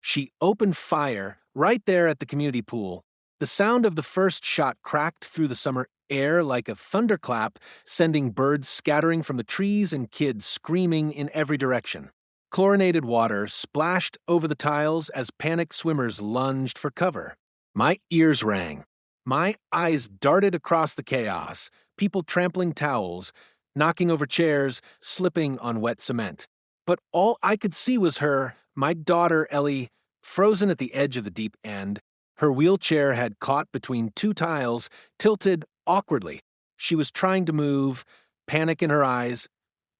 She opened fire right there at the community pool. The sound of the first shot cracked through the summer air like a thunderclap, sending birds scattering from the trees and kids screaming in every direction. Chlorinated water splashed over the tiles as panicked swimmers lunged for cover. My ears rang. My eyes darted across the chaos, people trampling towels, knocking over chairs, slipping on wet cement. But all I could see was her, my daughter Ellie, frozen at the edge of the deep end. Her wheelchair had caught between two tiles, tilted awkwardly. She was trying to move, panic in her eyes,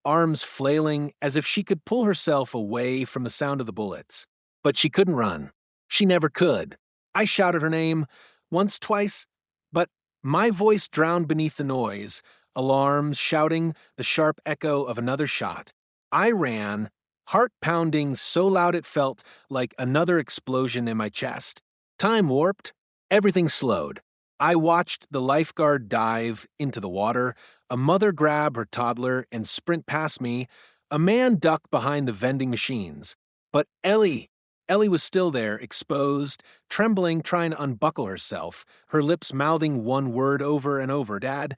arms flailing as if she could pull herself away from the sound of the bullets. But she couldn't run. She never could. I shouted her name once, twice, but my voice drowned beneath the noise, alarms, shouting, the sharp echo of another shot. I ran, heart pounding so loud it felt like another explosion in my chest. Time warped. Everything slowed. I watched the lifeguard dive into the water, a mother grab her toddler and sprint past me, a man duck behind the vending machines. But Ellie was still there, exposed, trembling, trying to unbuckle herself, her lips mouthing one word over and over, Dad.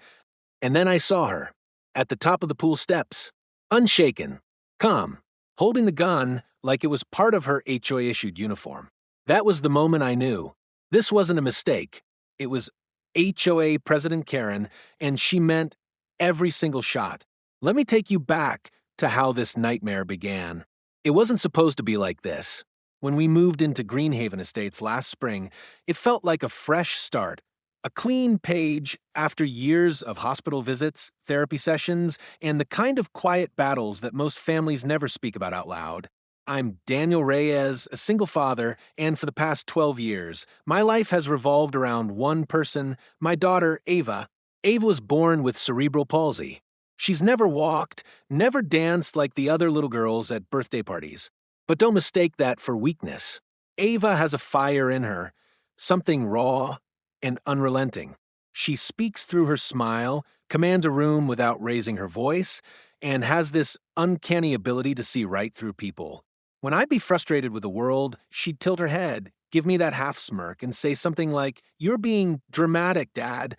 And then I saw her, at the top of the pool steps, unshaken, calm, holding the gun like it was part of her HOA-issued uniform. That was the moment I knew. This wasn't a mistake. It was HOA President Karen, and she meant every single shot. Let me take you back to how this nightmare began. It wasn't supposed to be like this. When we moved into Greenhaven Estates last spring, it felt like a fresh start, a clean page after years of hospital visits, therapy sessions, and the kind of quiet battles that most families never speak about out loud. I'm Daniel Reyes, a single father, and for the past 12 years, my life has revolved around one person, my daughter, Ava. Ava was born with cerebral palsy. She's never walked, never danced like the other little girls at birthday parties. But don't mistake that for weakness. Ava has a fire in her, something raw and unrelenting. She speaks through her smile, commands a room without raising her voice, and has this uncanny ability to see right through people. When I'd be frustrated with the world, she'd tilt her head, give me that half smirk, and say something like, "You're being dramatic, Dad."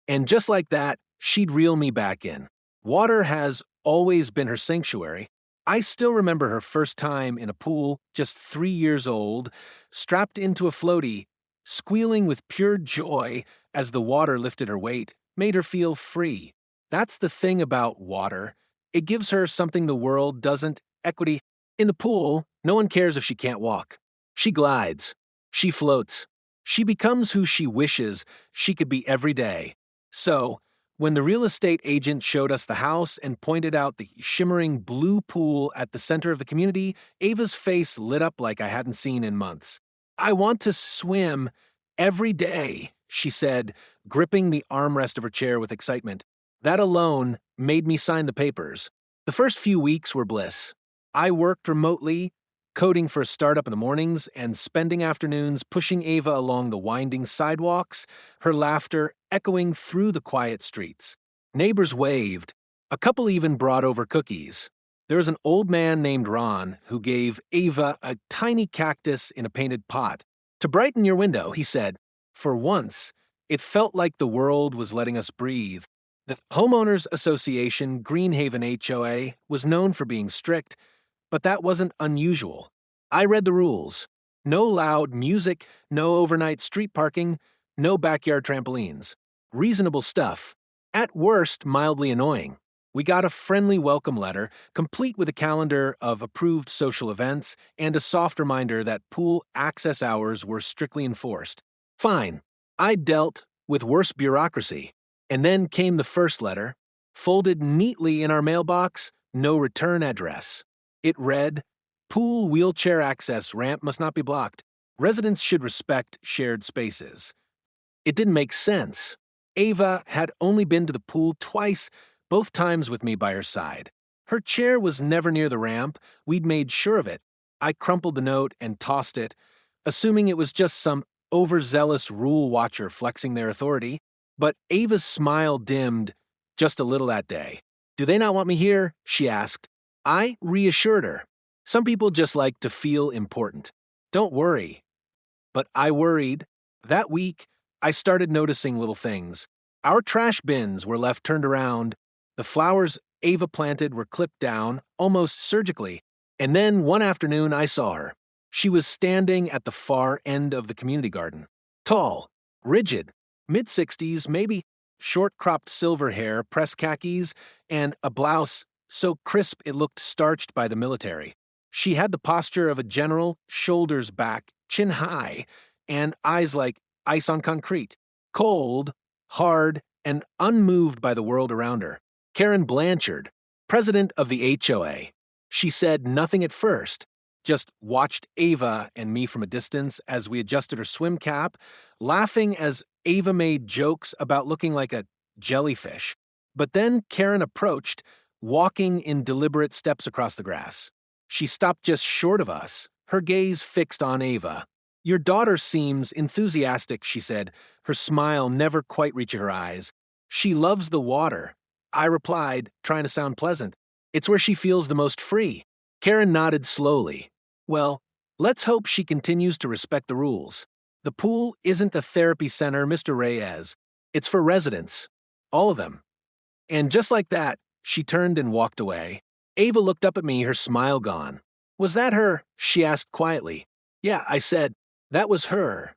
And just like that, she'd reel me back in. Water has always been her sanctuary. I still remember her first time in a pool, just 3 years old, strapped into a floaty, squealing with pure joy as the water lifted her weight, made her feel free. That's the thing about water. It gives her something the world doesn't, equity. In the pool, no one cares if she can't walk. She glides. She floats. She becomes who she wishes she could be every day. So, when the real estate agent showed us the house and pointed out the shimmering blue pool at the center of the community, Ava's face lit up like I hadn't seen in months. "I want to swim every day," she said, gripping the armrest of her chair with excitement. That alone made me sign the papers. The first few weeks were bliss. I worked remotely, coding for a startup in the mornings and spending afternoons pushing Ava along the winding sidewalks, her laughter echoing through the quiet streets. Neighbors waved. A couple even brought over cookies. There was an old man named Ron who gave Ava a tiny cactus in a painted pot. "To brighten your window," he said. For once, it felt like the world was letting us breathe. The Homeowners Association Greenhaven HOA was known for being strict, but that wasn't unusual. I read the rules. No loud music, no overnight street parking, no backyard trampolines. Reasonable stuff. At worst, mildly annoying. We got a friendly welcome letter, complete with a calendar of approved social events and a soft reminder that pool access hours were strictly enforced. Fine. I dealt with worse bureaucracy. And then came the first letter, folded neatly in our mailbox, no return address. It read, "Pool wheelchair access ramp must not be blocked. Residents should respect shared spaces." It didn't make sense. Ava had only been to the pool twice, both times with me by her side. Her chair was never near the ramp. We'd made sure of it. I crumpled the note and tossed it, assuming it was just some overzealous rule watcher flexing their authority. But Ava's smile dimmed just a little that day. "Do they not want me here?" she asked. I reassured her. Some people just like to feel important. Don't worry. But I worried. That week, I started noticing little things. Our trash bins were left turned around. The flowers Ava planted were clipped down, almost surgically. And then one afternoon, I saw her. She was standing at the far end of the community garden. Tall, rigid, mid-60s, maybe, short-cropped silver hair, pressed khakis, and a blouse so crisp it looked starched by the military. She had the posture of a general, shoulders back, chin high, and eyes like ice on concrete, cold, hard, and unmoved by the world around her. Karen Blanchard, president of the HOA. She said nothing at first, just watched Ava and me from a distance as we adjusted her swim cap, laughing as Ava made jokes about looking like a jellyfish. But then Karen approached, walking in deliberate steps across the grass. She stopped just short of us, her gaze fixed on Ava. Your daughter seems enthusiastic, she said, her smile never quite reaching her eyes. She loves the water. I replied, trying to sound pleasant. It's where she feels the most free. Karen nodded slowly. Well, let's hope she continues to respect the rules. The pool isn't a therapy center, Mr. Reyes. It's for residents. All of them. And just like that, she turned and walked away. Ava looked up at me, her smile gone. Was that her? She asked quietly. Yeah, I said. That was her.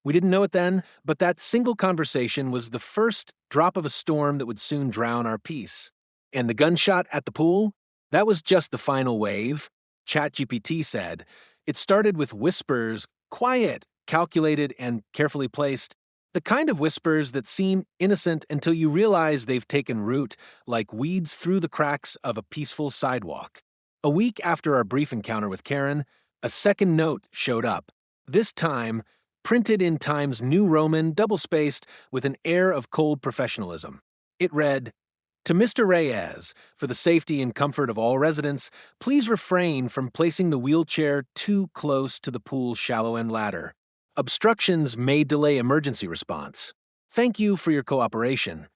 We didn't know it then, but that single conversation was the first drop of a storm that would soon drown our peace. And the gunshot at the pool? That was just the final wave, ChatGPT said. It started with whispers, quiet, calculated, and carefully placed. The kind of whispers that seem innocent until you realize they've taken root, like weeds through the cracks of a peaceful sidewalk. A week after our brief encounter with Karen, a second note showed up. This time, printed in Times New Roman, double-spaced, with an air of cold professionalism. It read, "To Mr. Reyes, for the safety and comfort of all residents, please refrain from placing the wheelchair too close to the pool's shallow end ladder. Obstructions may delay emergency response. Thank you for your cooperation."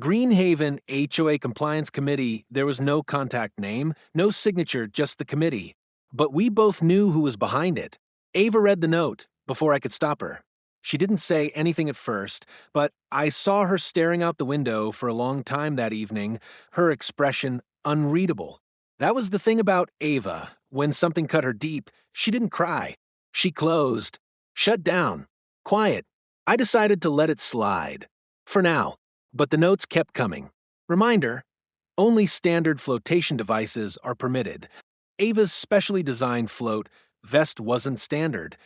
Greenhaven HOA Compliance Committee, there was no contact name, no signature, just the committee. But we both knew who was behind it. Ava read the note before I could stop her. She didn't say anything at first, but I saw her staring out the window for a long time that evening, her expression unreadable. That was the thing about Ava. When something cut her deep, she didn't cry. She closed, shut down, quiet. I decided to let it slide. For now. But the notes kept coming. Reminder, only standard flotation devices are permitted. Ava's specially designed float vest wasn't standard.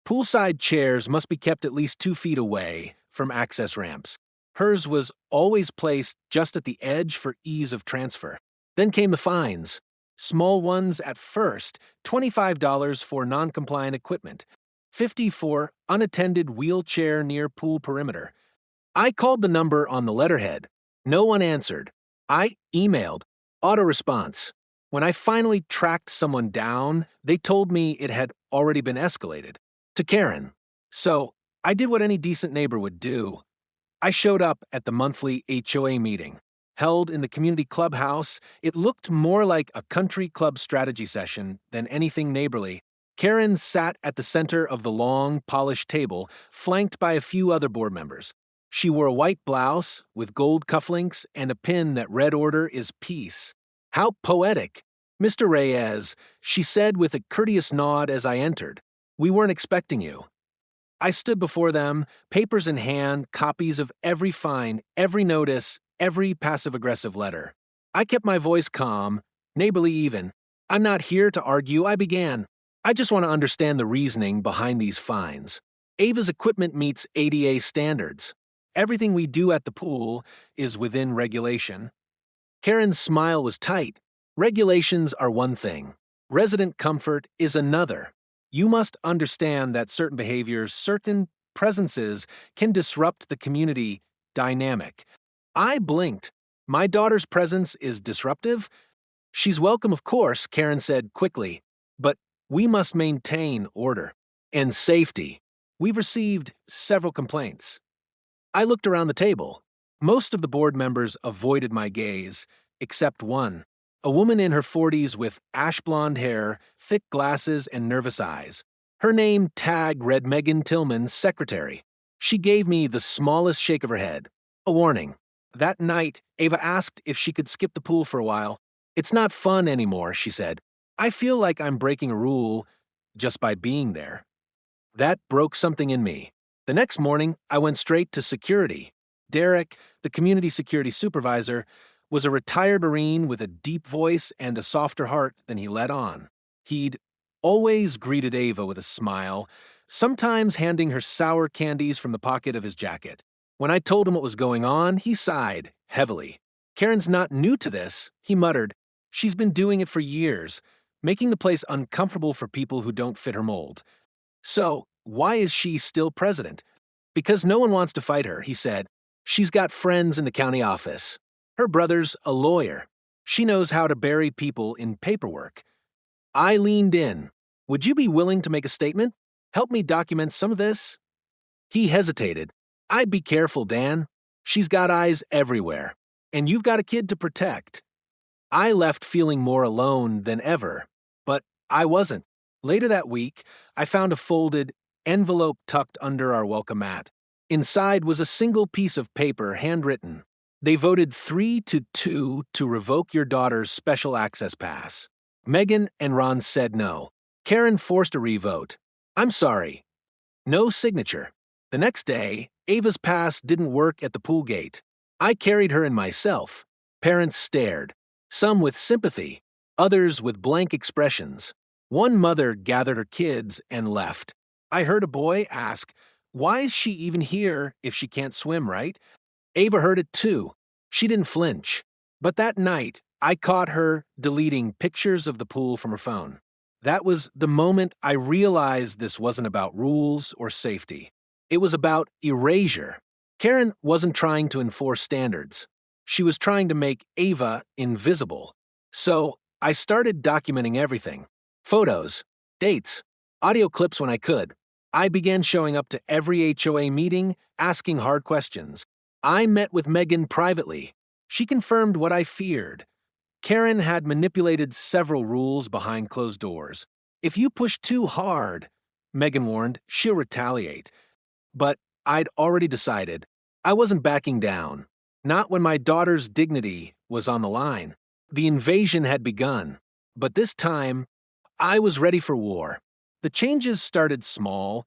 Poolside chairs must be kept at least 2 feet away from access ramps. Hers was always placed just at the edge for ease of transfer. Then came the fines. Small ones at first, $25 for non-compliant equipment, $50 for unattended wheelchair near pool perimeter. I called the number on the letterhead. No one answered. I emailed. Auto-response. When I finally tracked someone down, they told me it had already been escalated. To Karen. So, I did what any decent neighbor would do. I showed up at the monthly HOA meeting. Held in the community clubhouse, it looked more like a country club strategy session than anything neighborly. Karen sat at the center of the long, polished table, flanked by a few other board members. She wore a white blouse with gold cufflinks and a pin that read order is peace. How poetic. Mr. Reyes, she said with a courteous nod as I entered. We weren't expecting you. I stood before them, papers in hand, copies of every fine, every notice, every passive-aggressive letter. I kept my voice calm, neighborly even. I'm not here to argue, I began. I just want to understand the reasoning behind these fines. Ava's equipment meets ADA standards. Everything we do at the pool is within regulation. Karen's smile was tight. Regulations are one thing. Resident comfort is another. You must understand that certain behaviors, certain presences can disrupt the community dynamic. I blinked. My daughter's presence is disruptive? She's welcome, of course, Karen said quickly, but we must maintain order and safety. We've received several complaints. I looked around the table. Most of the board members avoided my gaze, except one, a woman in her 40s with ash blonde hair, thick glasses, and nervous eyes. Her name tag read Megan Tillman, secretary. She gave me the smallest shake of her head. A warning. That night, Ava asked if she could skip the pool for a while. It's not fun anymore, she said. I feel like I'm breaking a rule just by being there. That broke something in me. The next morning, I went straight to security. Derek, the community security supervisor, was a retired Marine with a deep voice and a softer heart than he let on. He'd always greeted Ava with a smile, sometimes handing her sour candies from the pocket of his jacket. When I told him what was going on, he sighed heavily. Karen's not new to this, he muttered. She's been doing it for years, making the place uncomfortable for people who don't fit her mold. So, why is she still president? Because no one wants to fight her, he said. She's got friends in the county office. Her brother's a lawyer. She knows how to bury people in paperwork. I leaned in. Would you be willing to make a statement? Help me document some of this? He hesitated. I'd be careful, Dan. She's got eyes everywhere. And you've got a kid to protect. I left feeling more alone than ever. But I wasn't. Later that week, I found a folded envelope tucked under our welcome mat. Inside was a single piece of paper, handwritten. They voted 3-2 to revoke your daughter's special access pass. Megan and Ron said no. Karen forced a revote. I'm sorry. No signature. The next day, Ava's pass didn't work at the pool gate. I carried her in myself. Parents stared, some with sympathy, others with blank expressions. One mother gathered her kids and left. I heard a boy ask, why is she even here if she can't swim, right? Ava heard it too. She didn't flinch. But that night, I caught her deleting pictures of the pool from her phone. That was the moment I realized this wasn't about rules or safety. It was about erasure. Karen wasn't trying to enforce standards. She was trying to make Ava invisible. So I started documenting everything. Photos, dates, audio clips when I could. I began showing up to every HOA meeting, asking hard questions. I met with Megan privately. She confirmed what I feared. Karen had manipulated several rules behind closed doors. If you push too hard, Megan warned, she'll retaliate. But I'd already decided. I wasn't backing down. Not when my daughter's dignity was on the line. The invasion had begun. But this time, I was ready for war. The changes started small,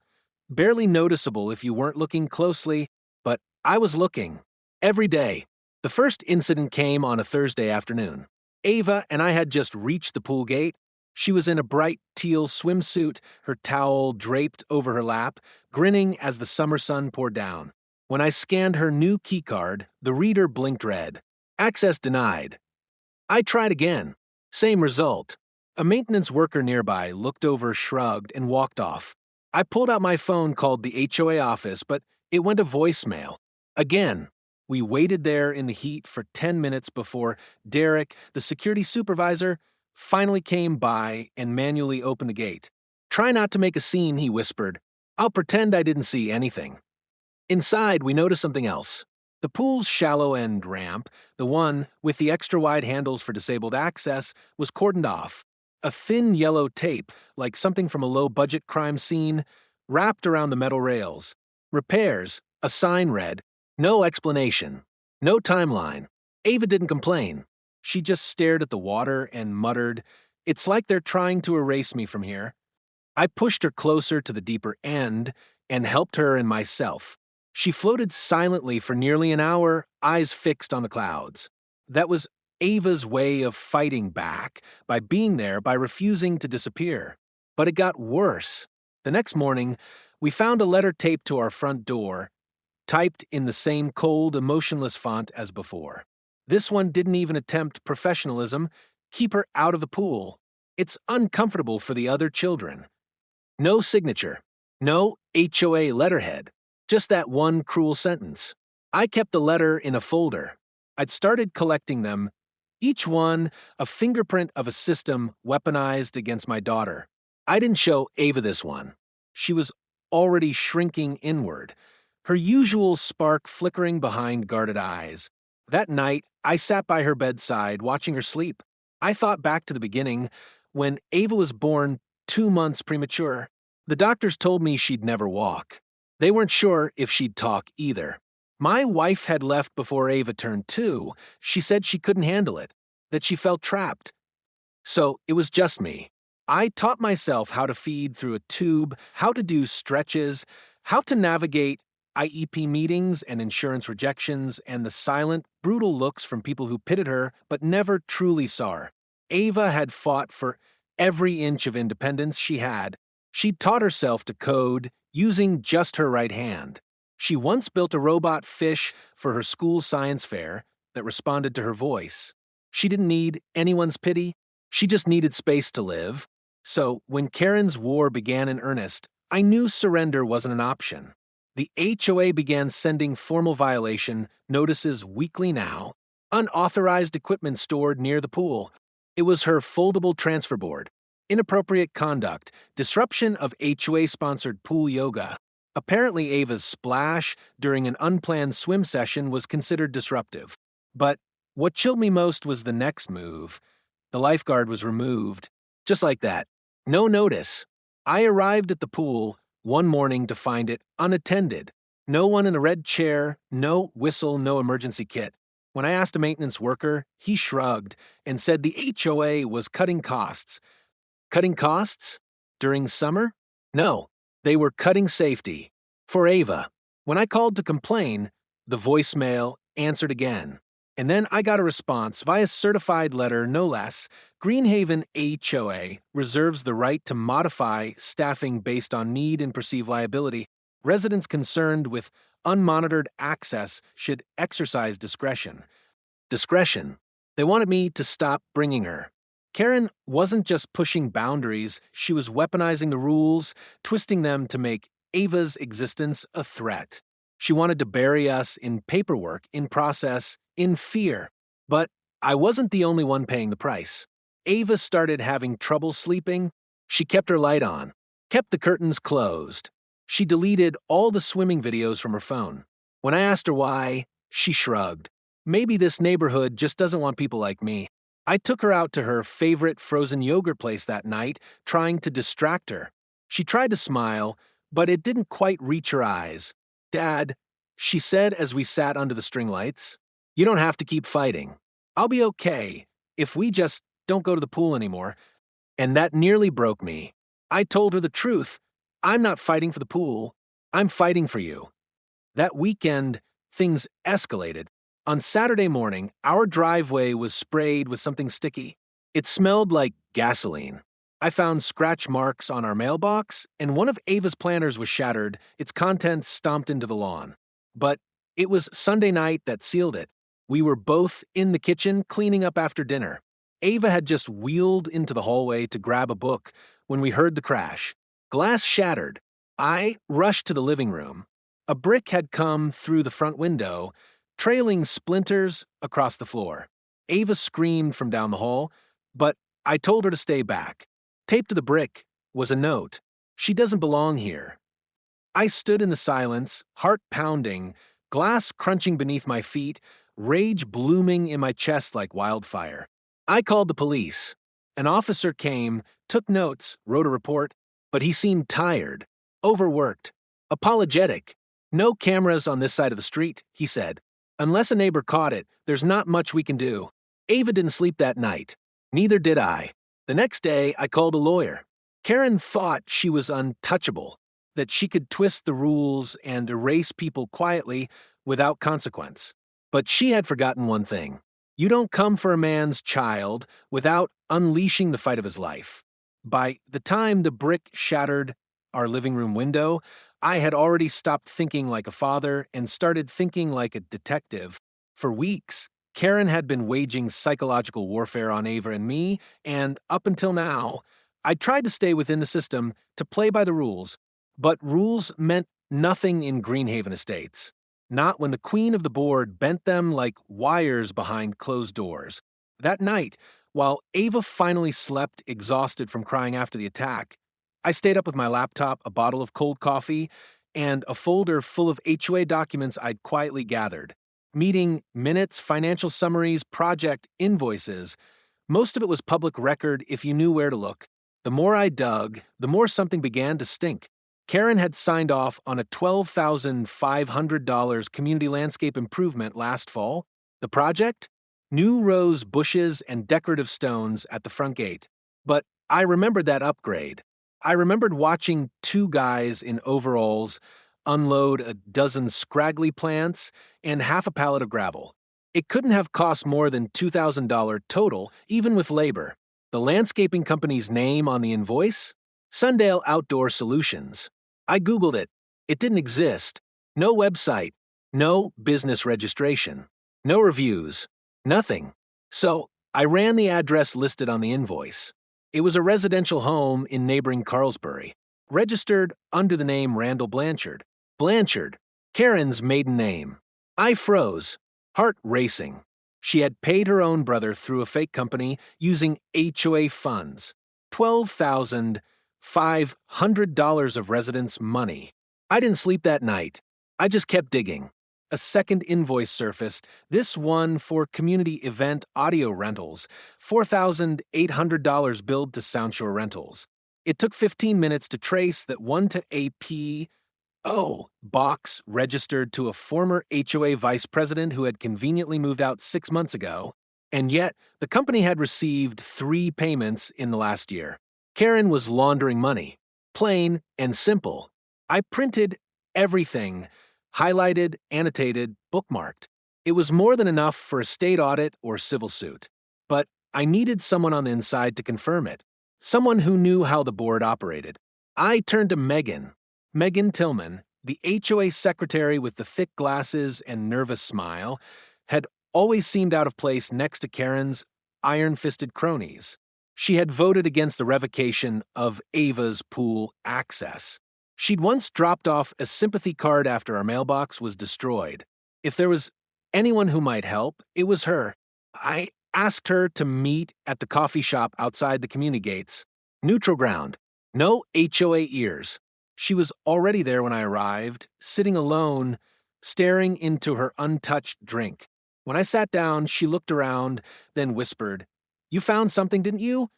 barely noticeable if you weren't looking closely, but I was looking. Every day. The first incident came on a Thursday afternoon. Ava and I had just reached the pool gate. She was in a bright teal swimsuit, her towel draped over her lap, grinning as the summer sun poured down. When I scanned her new keycard, the reader blinked red. Access denied. I tried again. Same result. A maintenance worker nearby looked over, shrugged, and walked off. I pulled out my phone, called the HOA office, but it went to voicemail. Again, we waited there in the heat for 10 minutes before Derek, the security supervisor, finally came by and manually opened the gate. Try not to make a scene, he whispered. I'll pretend I didn't see anything. Inside, we noticed something else. The pool's shallow end ramp, the one with the extra wide handles for disabled access, was cordoned off. A thin yellow tape, like something from a low-budget crime scene, wrapped around the metal rails. Repairs, a sign read, no explanation, no timeline. Ava didn't complain. She just stared at the water and muttered, it's like they're trying to erase me from here. I pushed her closer to the deeper end and helped her and myself. She floated silently for nearly an hour, eyes fixed on the clouds. That was Ava's way of fighting back, by being there, by refusing to disappear. But it got worse. The next morning, we found a letter taped to our front door, typed in the same cold, emotionless font as before. This one didn't even attempt professionalism. Keep her out of the pool. It's uncomfortable for the other children. No signature. No HOA letterhead. Just that one cruel sentence. I kept the letter in a folder. I'd started collecting them, each one a fingerprint of a system weaponized against my daughter. I didn't show Ava this one. She was already shrinking inward, her usual spark flickering behind guarded eyes. That night, I sat by her bedside, watching her sleep. I thought back to the beginning, when Ava was born 2 months premature. The doctors told me she'd never walk. They weren't sure if she'd talk either. My wife had left before Ava turned 2. She said she couldn't handle it, that she felt trapped. So it was just me. I taught myself how to feed through a tube, how to do stretches, how to navigate IEP meetings and insurance rejections, and the silent, brutal looks from people who pitied her but never truly saw her. Ava had fought for every inch of independence she had. She'd taught herself to code using just her right hand. She once built a robot fish for her school science fair that responded to her voice. She didn't need anyone's pity. She just needed space to live. So, when Karen's war began in earnest, I knew surrender wasn't an option. The HOA began sending formal violation notices weekly now. Unauthorized equipment stored near the pool. It was her foldable transfer board. Inappropriate conduct. Disruption of HOA-sponsored pool yoga. Apparently, Ava's splash during an unplanned swim session was considered disruptive. But what chilled me most was the next move. The lifeguard was removed. Just like that. No notice. I arrived at the pool one morning to find it unattended. No one in a red chair, no whistle, no emergency kit. When I asked a maintenance worker, he shrugged and said the HOA was cutting costs. Cutting costs? During summer? No, they were cutting safety. For Ava. When I called to complain, the voicemail answered again. And then I got a response via certified letter, no less. Greenhaven HOA reserves the right to modify staffing based on need and perceived liability. Residents concerned with unmonitored access should exercise discretion. Discretion. They wanted me to stop bringing her. Karen wasn't just pushing boundaries, she was weaponizing the rules, twisting them to make Ava's existence a threat. She wanted to bury us in paperwork, in process, in fear. But I wasn't the only one paying the price. Ava started having trouble sleeping. She kept her light on, kept the curtains closed. She deleted all the swimming videos from her phone. When I asked her why, she shrugged. Maybe this neighborhood just doesn't want people like me. I took her out to her favorite frozen yogurt place that night, trying to distract her. She tried to smile, but it didn't quite reach her eyes. "Dad," she said as we sat under the string lights, "you don't have to keep fighting. I'll be okay if we just don't go to the pool anymore." And that nearly broke me. I told her the truth. I'm not fighting for the pool. I'm fighting for you. That weekend, things escalated. On Saturday morning, our driveway was sprayed with something sticky. It smelled like gasoline. I found scratch marks on our mailbox, and one of Ava's planters was shattered, its contents stomped into the lawn. But it was Sunday night that sealed it. We were both in the kitchen cleaning up after dinner. Ava had just wheeled into the hallway to grab a book when we heard the crash. Glass shattered. I rushed to the living room. A brick had come through the front window, trailing splinters across the floor. Ava screamed from down the hall, but I told her to stay back. Taped to the brick was a note. "She doesn't belong here." I stood in the silence, heart pounding, glass crunching beneath my feet, rage blooming in my chest like wildfire. I called the police. An officer came, took notes, wrote a report, but he seemed tired, overworked, apologetic. "No cameras on this side of the street," he said. "Unless a neighbor caught it, there's not much we can do." Ava didn't sleep that night. Neither did I. The next day, I called a lawyer. Karen thought she was untouchable, that she could twist the rules and erase people quietly without consequence. But she had forgotten one thing. You don't come for a man's child without unleashing the fight of his life. By the time the brick shattered our living room window, I had already stopped thinking like a father and started thinking like a detective. For weeks, Karen had been waging psychological warfare on Ava and me, and up until now, I tried to stay within the system, to play by the rules. But rules meant nothing in Greenhaven Estates. Not when the queen of the board bent them like wires behind closed doors. That night, while Ava finally slept exhausted from crying after the attack, I stayed up with my laptop, a bottle of cold coffee, and a folder full of HOA documents I'd quietly gathered. Meeting minutes, financial summaries, project invoices. Most of it was public record if you knew where to look. The more I dug, the more something began to stink. Karen had signed off on a $12,500 community landscape improvement last fall. The project? New rose bushes and decorative stones at the front gate. But I remembered that upgrade. I remembered watching two guys in overalls unload a dozen scraggly plants and half a pallet of gravel. It couldn't have cost more than $2,000 total, even with labor. The landscaping company's name on the invoice? Sundale Outdoor Solutions. I Googled it. It didn't exist. No website. No business registration. No reviews. Nothing. So, I ran the address listed on the invoice. It was a residential home in neighboring Carlsbury, registered under the name Randall Blanchard. Blanchard, Karen's maiden name. I froze, heart racing. She had paid her own brother through a fake company using HOA funds. $12,500 of residents' money. I didn't sleep that night. I just kept digging. A second invoice surfaced, this one for community event audio rentals, $4,800 billed to Soundshore Rentals. It took 15 minutes to trace that one to box registered to a former HOA vice president who had conveniently moved out 6 months ago, and yet the company had received 3 payments in the last year. Karen was laundering money. Plain and simple. I printed everything, highlighted, annotated, bookmarked. It was more than enough for a state audit or civil suit. But I needed someone on the inside to confirm it. Someone who knew how the board operated. I turned to Megan Tillman, the HOA secretary with the thick glasses and nervous smile, had always seemed out of place next to Karen's iron-fisted cronies. She had voted against the revocation of Ava's pool access. She'd once dropped off a sympathy card after our mailbox was destroyed. If there was anyone who might help, it was her. I asked her to meet at the coffee shop outside the community gates. Neutral ground. No HOA ears. She was already there when I arrived, sitting alone, staring into her untouched drink. When I sat down, she looked around, then whispered, "You found something, didn't you?"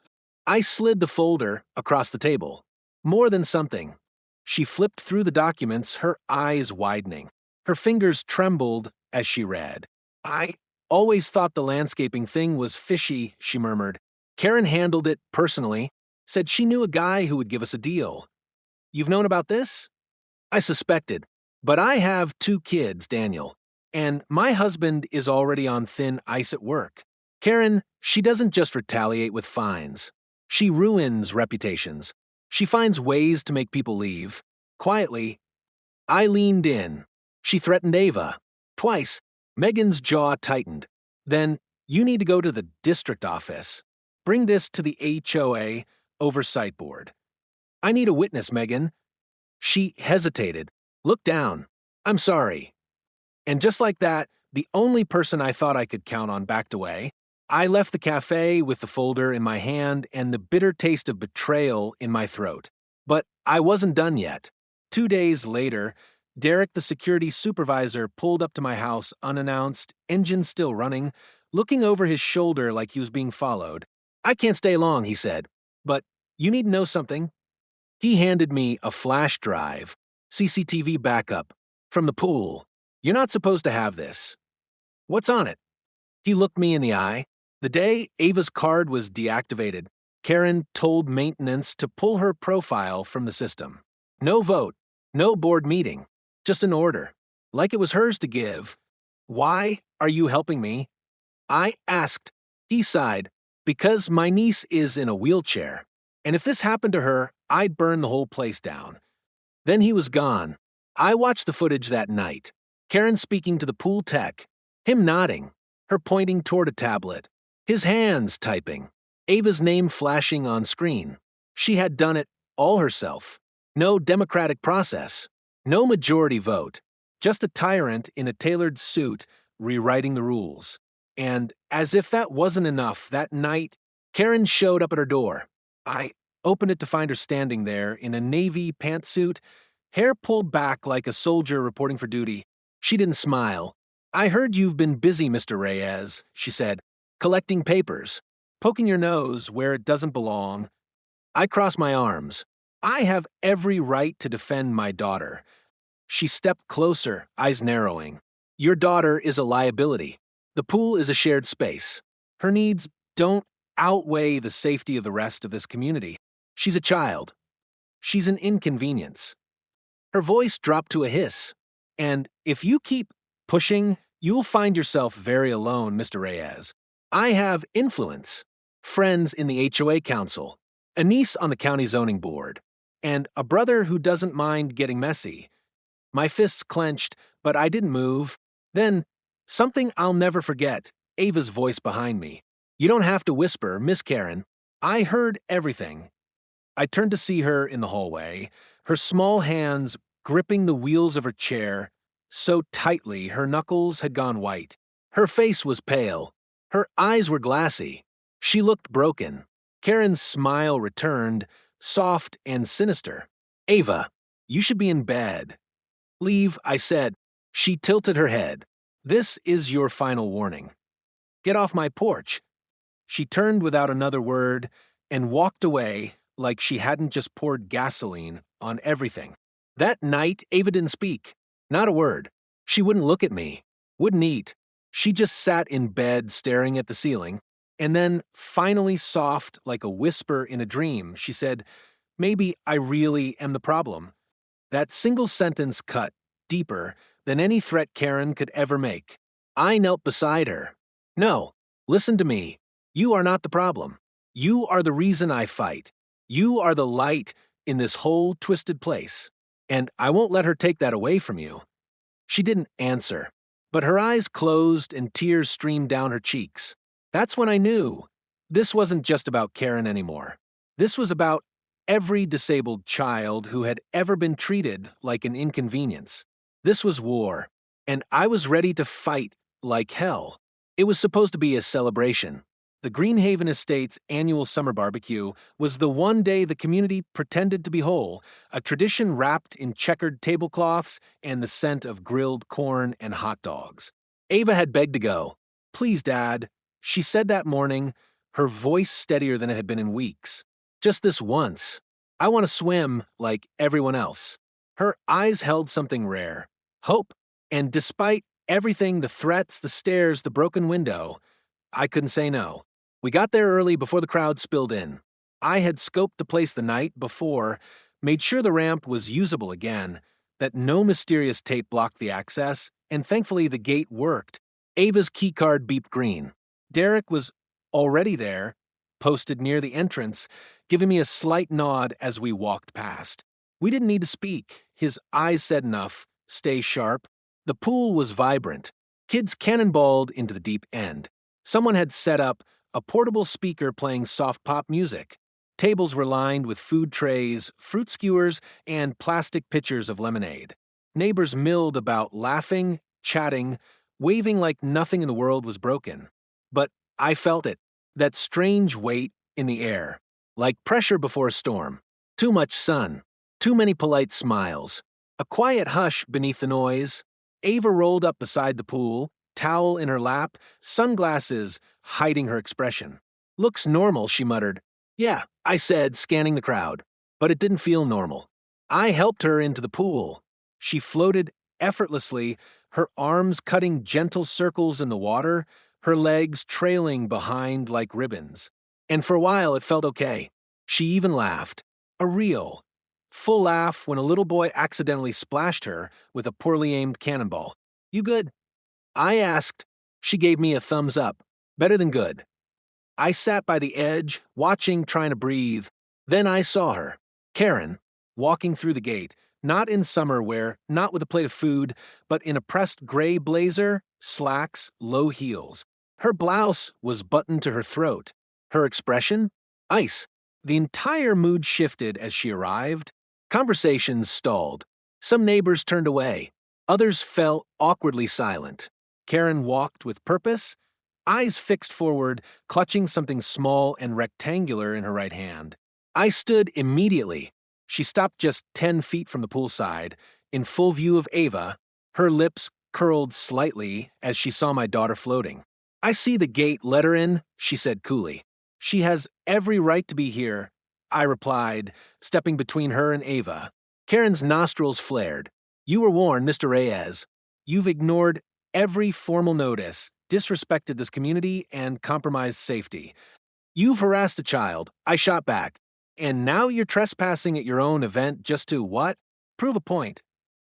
I slid the folder across the table. More than something. She flipped through the documents, her eyes widening. Her fingers trembled as she read. "I always thought the landscaping thing was fishy," she murmured. "Karen handled it personally, said she knew a guy who would give us a deal. You've known about this?" I suspected. But I have 2 kids, Daniel, and my husband is already on thin ice at work. Karen, she doesn't just retaliate with fines. She ruins reputations. She finds ways to make people leave. Quietly, I leaned in. She threatened Ava. Twice, Megan's jaw tightened. Then, "You need to go to the district office. Bring this to the HOA oversight board. I need a witness, Megan." She hesitated, looked down. "I'm sorry." And just like that, the only person I thought I could count on backed away. I left the cafe with the folder in my hand and the bitter taste of betrayal in my throat. But I wasn't done yet. 2 days later, Derek, the security supervisor, pulled up to my house unannounced, engine still running, looking over his shoulder like he was being followed. "I can't stay long," he said. "But you need to know something." He handed me a flash drive, CCTV backup, from the pool. "You're not supposed to have this." "What's on it?" He looked me in the eye. The day Ava's card was deactivated, Karen told maintenance to pull her profile from the system. No vote, no board meeting, just an order, like it was hers to give. "Why are you helping me?" I asked. He sighed, "Because my niece is in a wheelchair, and if this happened to her, I'd burn the whole place down." Then he was gone. I watched the footage that night. Karen speaking to the pool tech, him nodding, her pointing toward a tablet, his hands typing, Ava's name flashing on screen. She had done it all herself. No democratic process, no majority vote, just a tyrant in a tailored suit rewriting the rules. And as if that wasn't enough, that night, Karen showed up at her door. I opened it to find her standing there in a navy pantsuit, hair pulled back like a soldier reporting for duty. She didn't smile. "I heard you've been busy, Mr. Reyes," she said, "collecting papers, poking your nose where it doesn't belong." I crossed my arms. I have every right to defend my daughter. She stepped closer, eyes narrowing. Your daughter is a liability. The pool is a shared space. Her needs don't outweigh the safety of the rest of this community. She's a child. She's an inconvenience. Her voice dropped to a hiss. And if you keep pushing, you'll find yourself very alone, Mr. Reyes. I have influence, friends in the HOA council, a niece on the county zoning board, and a brother who doesn't mind getting messy. My fists clenched, but I didn't move. Then, something I'll never forget, Ava's voice behind me. You don't have to whisper, Miss Karen. I heard everything. I turned to see her in the hallway, her small hands gripping the wheels of her chair so tightly her knuckles had gone white. Her face was pale. Her eyes were glassy. She looked broken. Karen's smile returned, soft and sinister. Ava, you should be in bed. Leave, I said. She tilted her head. This is your final warning. Get off my porch. She turned without another word and walked away like she hadn't just poured gasoline on everything. That night, Ava didn't speak. Not a word. She wouldn't look at me. Wouldn't eat. She just sat in bed staring at the ceiling. And then, finally soft like a whisper in a dream, she said, maybe I really am the problem. That single sentence cut deeper than any threat Karen could ever make. I knelt beside her. No, listen to me. You are not the problem. You are the reason I fight. You are the light in this whole twisted place. And I won't let her take that away from you. She didn't answer, but her eyes closed and tears streamed down her cheeks. That's when I knew. This wasn't just about Karen anymore. This was about every disabled child who had ever been treated like an inconvenience. This was war, and I was ready to fight like hell. It was supposed to be a celebration. The Greenhaven Estate's annual summer barbecue was the one day the community pretended to be whole, a tradition wrapped in checkered tablecloths and the scent of grilled corn and hot dogs. Ava had begged to go. Please, Dad. She said that morning, her voice steadier than it had been in weeks. Just this once. I want to swim like everyone else. Her eyes held something rare. Hope. And despite everything, the threats, the stares, the broken window, I couldn't say no. We got there early before the crowd spilled in. I had scoped the place the night before, made sure the ramp was usable again, that no mysterious tape blocked the access, and thankfully the gate worked. Ava's keycard beeped green. Derek was already there, posted near the entrance, giving me a slight nod as we walked past. We didn't need to speak. His eyes said enough. Stay sharp. The pool was vibrant. Kids cannonballed into the deep end. Someone had set up a portable speaker playing soft pop music. Tables were lined with food trays, fruit skewers, and plastic pitchers of lemonade. Neighbors milled about, laughing, chatting, waving like nothing in the world was broken. But I felt it, that strange weight in the air, like pressure before a storm. Too much sun, too many polite smiles, a quiet hush beneath the noise. Ava rolled up beside the pool, towel in her lap, sunglasses hiding her expression. Looks normal, she muttered. Yeah, I said, scanning the crowd. But it didn't feel normal. I helped her into the pool. She floated effortlessly, her arms cutting gentle circles in the water, her legs trailing behind like ribbons. And for a while it felt okay. She even laughed. A real, full laugh when a little boy accidentally splashed her with a poorly aimed cannonball. You good? I asked. She gave me a thumbs up. Better than good. I sat by the edge, watching, trying to breathe. Then I saw her, Karen, walking through the gate, not in summer wear, not with a plate of food, but in a pressed gray blazer, slacks, low heels. Her blouse was buttoned to her throat. Her expression? Ice. The entire mood shifted as she arrived. Conversations stalled. Some neighbors turned away. Others fell awkwardly silent. Karen walked with purpose, eyes fixed forward, clutching something small and rectangular in her right hand. I stood immediately. She stopped just 10 feet from the poolside, in full view of Ava, her lips curled slightly as she saw my daughter floating. I see the gate, let her in, she said coolly. She has every right to be here. I replied, stepping between her and Ava. Karen's nostrils flared. You were warned, Mr. Reyes. You've ignored every formal notice, disrespected this community, and compromised safety. You've harassed a child. I shot back. And now you're trespassing at your own event just to what? Prove a point.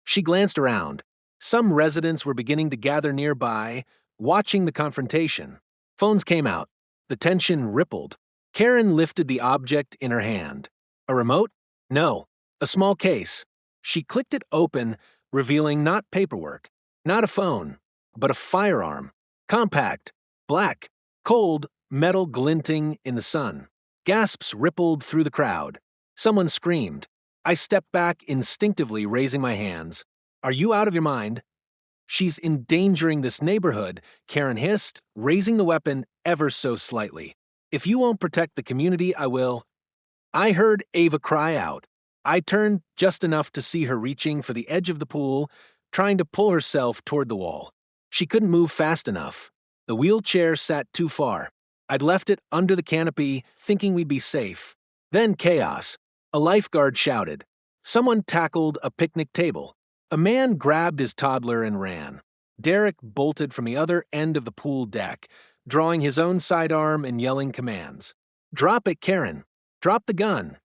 She glanced around. Some residents were beginning to gather nearby, watching the confrontation. Phones came out. The tension rippled. Karen lifted the object in her hand. A remote? No. A small case. She clicked it open, revealing not paperwork, not a phone, but a firearm. Compact, black, cold, metal glinting in the sun. Gasps rippled through the crowd. Someone screamed. I stepped back, instinctively raising my hands. Are you out of your mind? She's endangering this neighborhood, Karen hissed, raising the weapon ever so slightly. If you won't protect the community, I will. I heard Ava cry out. I turned just enough to see her reaching for the edge of the pool, trying to pull herself toward the wall. She couldn't move fast enough. The wheelchair sat too far. I'd left it under the canopy, thinking we'd be safe. Then chaos. A lifeguard shouted. Someone tackled a picnic table. A man grabbed his toddler and ran. Derek bolted from the other end of the pool deck, drawing his own sidearm and yelling commands. Drop it, Karen. Drop the gun.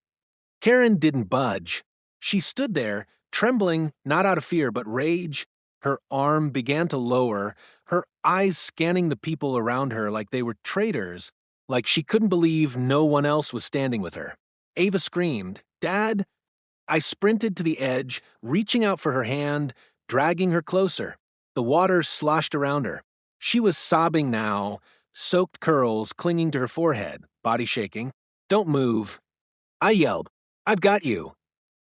Karen didn't budge. She stood there, trembling not out of fear but rage. Her arm began to lower, her eyes scanning the people around her like they were traitors, like she couldn't believe no one else was standing with her. Ava screamed, Dad! I sprinted to the edge, reaching out for her hand, dragging her closer. The water sloshed around her. She was sobbing now, soaked curls clinging to her forehead, body shaking. Don't move. I yelled, I've got you.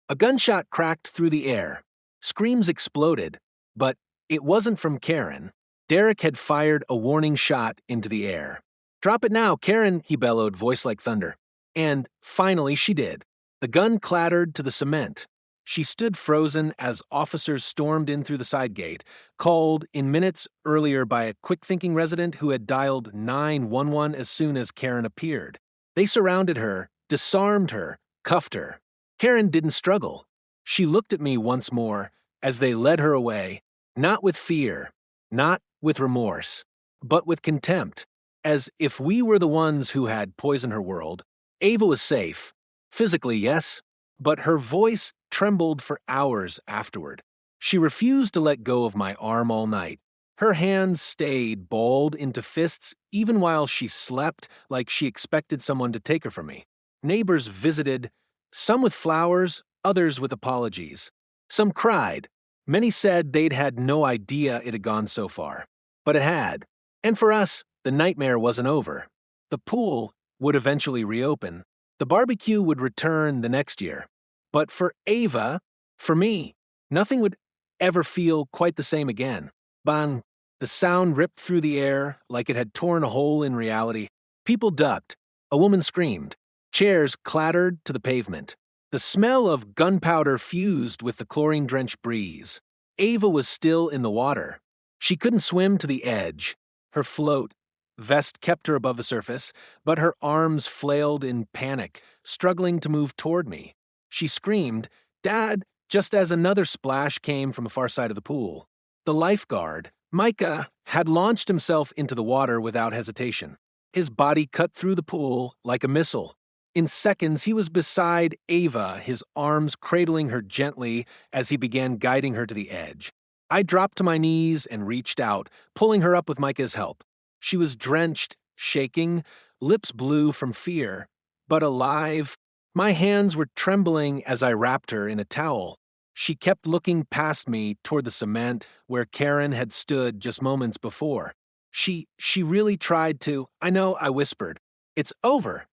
A gunshot cracked through the air. Screams exploded, but it wasn't from Karen. Derek had fired a warning shot into the air. Drop it now, Karen, he bellowed, voice like thunder. And finally she did. The gun clattered to the cement. She stood frozen as officers stormed in through the side gate, called in minutes earlier by a quick-thinking resident who had dialed 911 as soon as Karen appeared. They surrounded her, disarmed her, cuffed her. Karen didn't struggle. She looked at me once more as they led her away, not with fear, not with remorse, but with contempt, as if we were the ones who had poisoned her world. Ava was safe. Physically, yes, but her voice trembled for hours afterward. She refused to let go of my arm all night. Her hands stayed balled into fists even while she slept, like she expected someone to take her from me. Neighbors visited, some with flowers, others with apologies. Some cried. Many said they'd had no idea it had gone so far. But it had. And for us, the nightmare wasn't over. The pool would eventually reopen. The barbecue would return the next year. But for Ava, for me, nothing would ever feel quite the same again. Bang! The sound ripped through the air like it had torn a hole in reality. People ducked. A woman screamed. Chairs clattered to the pavement. The smell of gunpowder fused with the chlorine-drenched breeze. Ava was still in the water. She couldn't swim to the edge. Her float vest kept her above the surface, but her arms flailed in panic, struggling to move toward me. She screamed, Dad, just as another splash came from the far side of the pool. The lifeguard, Micah, had launched himself into the water without hesitation. His body cut through the pool like a missile. In seconds, he was beside Ava, his arms cradling her gently as he began guiding her to the edge. I dropped to my knees and reached out, pulling her up with Micah's help. She was drenched, shaking, lips blue from fear, but alive. My hands were trembling as I wrapped her in a towel. She kept looking past me toward the cement where Karen had stood just moments before. She really tried to. I know, I whispered. It's over.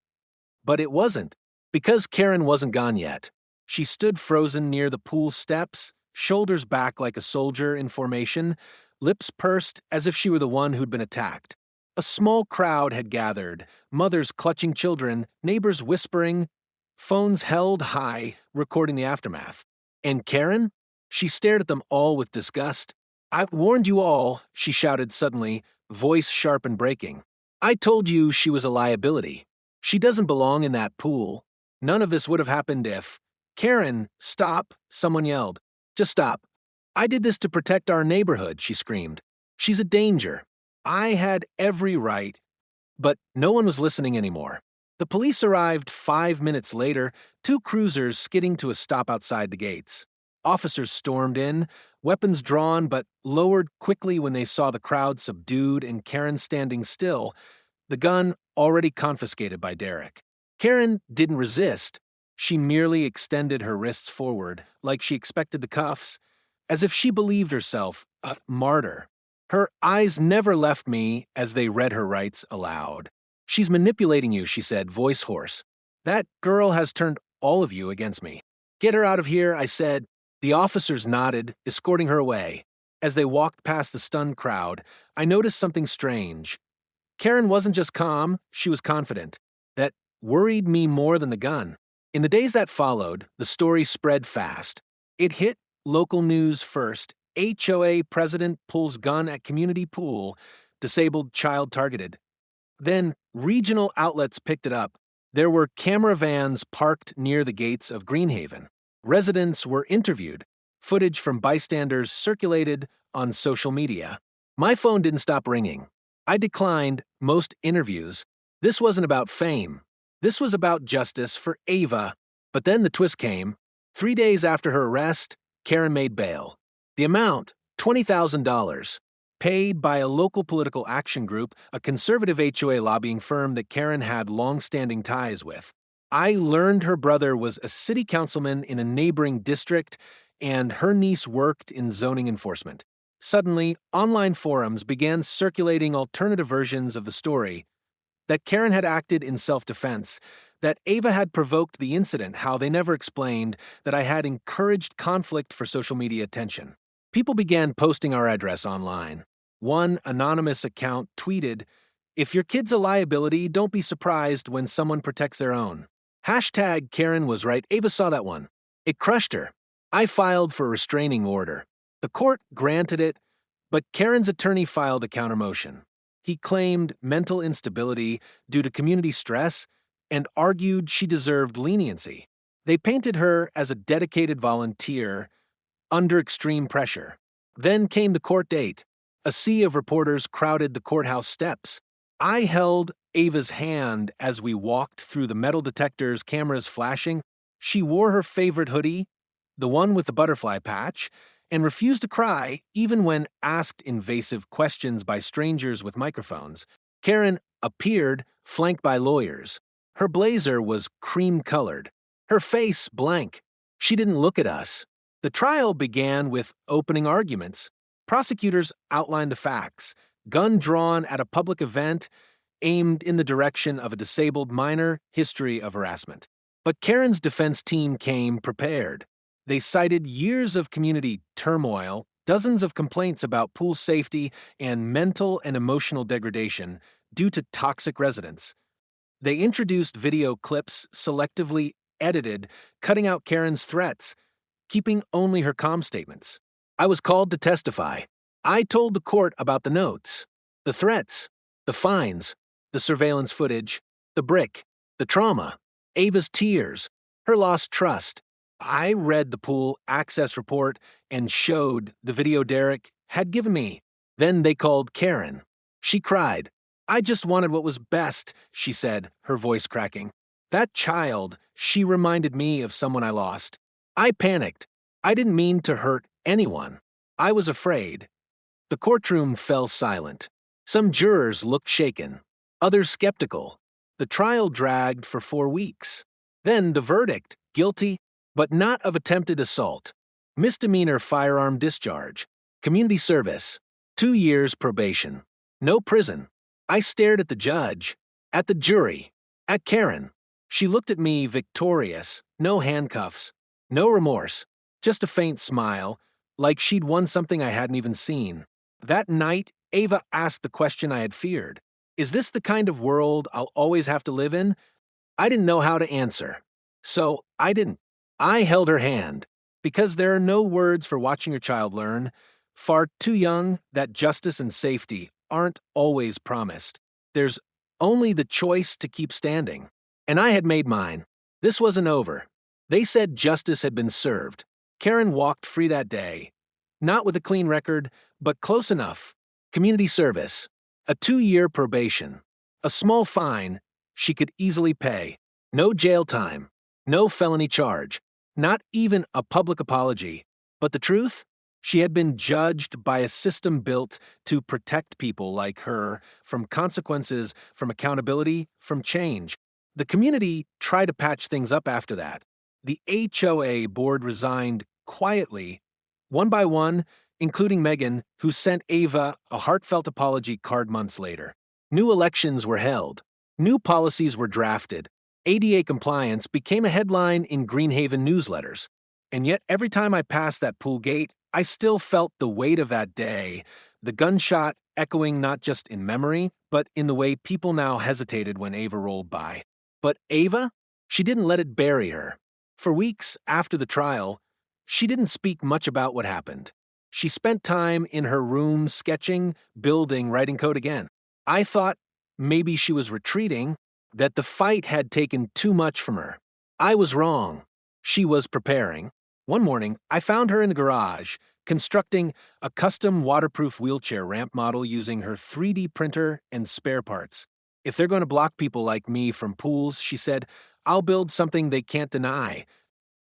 But it wasn't, because Karen wasn't gone yet. She stood frozen near the pool steps, shoulders back like a soldier in formation, lips pursed as if she were the one who'd been attacked. A small crowd had gathered, mothers clutching children, neighbors whispering, phones held high, recording the aftermath. And Karen? She stared at them all with disgust. I warned you all, she shouted suddenly, voice sharp and breaking. I told you she was a liability. She doesn't belong in that pool. None of this would have happened if... Karen, stop, someone yelled. Just stop. I did this to protect our neighborhood, she screamed. She's a danger. I had every right. But no one was listening anymore. The police arrived 5 minutes later, two cruisers skidding to a stop outside the gates. Officers stormed in, weapons drawn but lowered quickly when they saw the crowd subdued and Karen standing still, the gun already confiscated by Derek. Karen didn't resist. She merely extended her wrists forward, like she expected the cuffs, as if she believed herself a martyr. Her eyes never left me as they read her rights aloud. She's manipulating you, she said, voice hoarse. That girl has turned all of you against me. Get her out of here, I said. The officers nodded, escorting her away. As they walked past the stunned crowd, I noticed something strange. Karen wasn't just calm, she was confident. That worried me more than the gun. In the days that followed, the story spread fast. It hit local news first. HOA president pulls gun at community pool, disabled child targeted. Then regional outlets picked it up. There were camera vans parked near the gates of Greenhaven. Residents were interviewed. Footage from bystanders circulated on social media. My phone didn't stop ringing. I declined most interviews. This wasn't about fame. This was about justice for Ava. But then the twist came. 3 days after her arrest, Karen made bail. The amount, $20,000, paid by a local political action group, a conservative HOA lobbying firm that Karen had long-standing ties with. I learned her brother was a city councilman in a neighboring district, and her niece worked in zoning enforcement. Suddenly, online forums began circulating alternative versions of the story, that Karen had acted in self-defense, that Ava had provoked the incident, how they never explained, that I had encouraged conflict for social media attention. People began posting our address online. One anonymous account tweeted, "If your kid's a liability, don't be surprised when someone protects their own." Hashtag Karen was right. Ava saw that one. It crushed her. I filed for a restraining order. The court granted it, but Karen's attorney filed a countermotion. He claimed mental instability due to community stress and argued she deserved leniency. They painted her as a dedicated volunteer under extreme pressure. Then came the court date. A sea of reporters crowded the courthouse steps. I held Ava's hand as we walked through the metal detectors, cameras flashing. She wore her favorite hoodie, the one with the butterfly patch, and refused to cry even when asked invasive questions by strangers with microphones. Karen appeared, flanked by lawyers. Her blazer was cream-colored, her face blank. She didn't look at us. The trial began with opening arguments. Prosecutors outlined the facts. Gun drawn at a public event, aimed in the direction of a disabled minor, history of harassment. But Karen's defense team came prepared. They cited years of community turmoil, dozens of complaints about pool safety, and mental and emotional degradation due to toxic residents. They introduced video clips selectively edited, cutting out Karen's threats, keeping only her calm statements. I was called to testify. I told the court about the notes, the threats, the fines, the surveillance footage, the brick, the trauma, Ava's tears, her lost trust. I read the pool access report and showed the video Derek had given me. Then they called Karen. She cried. I just wanted what was best, she said, her voice cracking. That child, she reminded me of someone I lost. I panicked. I didn't mean to hurt anyone. I was afraid. The courtroom fell silent. Some jurors looked shaken, others skeptical. The trial dragged for 4 weeks. Then the verdict, guilty, but not of attempted assault. Misdemeanor firearm discharge. Community service. 2 years probation. No prison. I stared at the judge, at the jury, at Karen. She looked at me victorious, no handcuffs, no remorse, just a faint smile, like she'd won something I hadn't even seen. That night, Ava asked the question I had feared. Is this the kind of world I'll always have to live in? I didn't know how to answer. So I didn't. I held her hand, because there are no words for watching your child learn, far too young, that justice and safety aren't always promised. There's only the choice to keep standing. And I had made mine. This wasn't over. They said justice had been served. Karen walked free that day. Not with a clean record, but close enough. Community service. A 2-year probation. A small fine she could easily pay. No jail time. No felony charge. Not even a public apology. But the truth? She had been judged by a system built to protect people like her from consequences, from accountability, from change. The community tried to patch things up after that. The HOA board resigned quietly, one by one, including Megan, who sent Ava a heartfelt apology card months later. New elections were held. New policies were drafted. ADA compliance became a headline in Greenhaven newsletters. And yet every time I passed that pool gate, I still felt the weight of that day, the gunshot echoing not just in memory, but in the way people now hesitated when Ava rolled by. But Ava? She didn't let it bury her. For weeks after the trial, she didn't speak much about what happened. She spent time in her room sketching, building, writing code again. I thought maybe she was retreating, that the fight had taken too much from her. I was wrong. She was preparing. One morning, I found her in the garage, constructing a custom waterproof wheelchair ramp model using her 3D printer and spare parts. If they're going to block people like me from pools, she said, I'll build something they can't deny.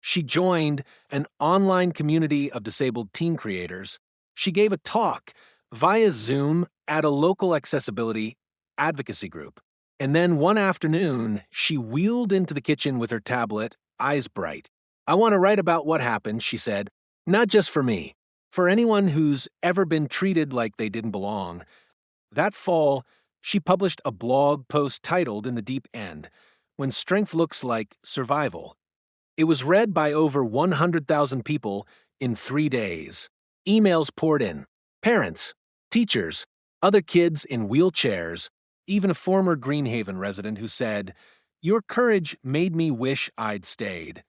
She joined an online community of disabled teen creators. She gave a talk via Zoom at a local accessibility advocacy group. And then one afternoon, she wheeled into the kitchen with her tablet, eyes bright. I want to write about what happened, she said, not just for me, for anyone who's ever been treated like they didn't belong. That fall, she published a blog post titled In the Deep End, When Strength Looks Like Survival. It was read by over 100,000 people in 3 days. Emails poured in. Parents, teachers, other kids in wheelchairs, even a former Greenhaven resident who said, "Your courage made me wish I'd stayed."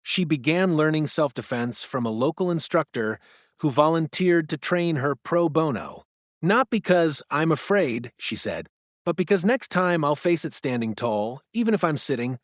She began learning self-defense from a local instructor who volunteered to train her pro bono. Not because I'm afraid, she said, but because next time I'll face it standing tall, even if I'm sitting.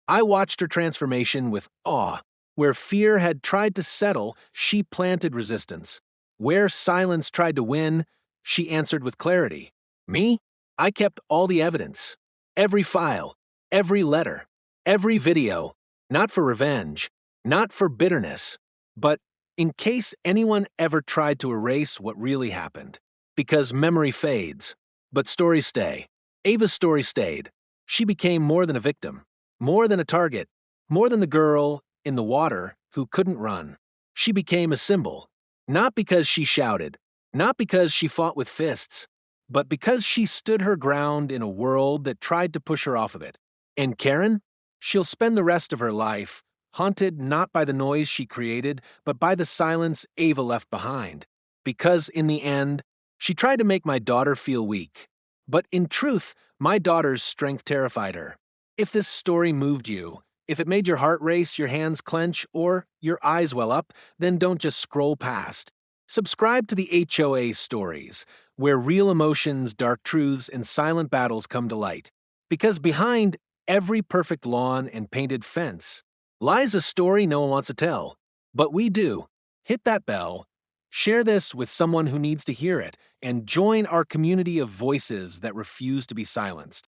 I watched her transformation with awe. Where fear had tried to settle, she planted resistance. Where silence tried to win, she answered with clarity. Me? I kept all the evidence. Every file, every letter, every video. Not for revenge, not for bitterness, but in case anyone ever tried to erase what really happened. Because memory fades, but stories stay. Ava's story stayed. She became more than a victim. More than a target, more than the girl in the water who couldn't run. She became a symbol, not because she shouted, not because she fought with fists, but because she stood her ground in a world that tried to push her off of it. And Karen? She'll spend the rest of her life haunted not by the noise she created, but by the silence Ava left behind. Because in the end, she tried to make my daughter feel weak. But in truth, my daughter's strength terrified her. If this story moved you, if it made your heart race, your hands clench, or your eyes well up, then don't just scroll past. Subscribe to the HOA Stories, where real emotions, dark truths, and silent battles come to light. Because behind every perfect lawn and painted fence lies a story no one wants to tell. But we do. Hit that bell, share this with someone who needs to hear it, and join our community of voices that refuse to be silenced.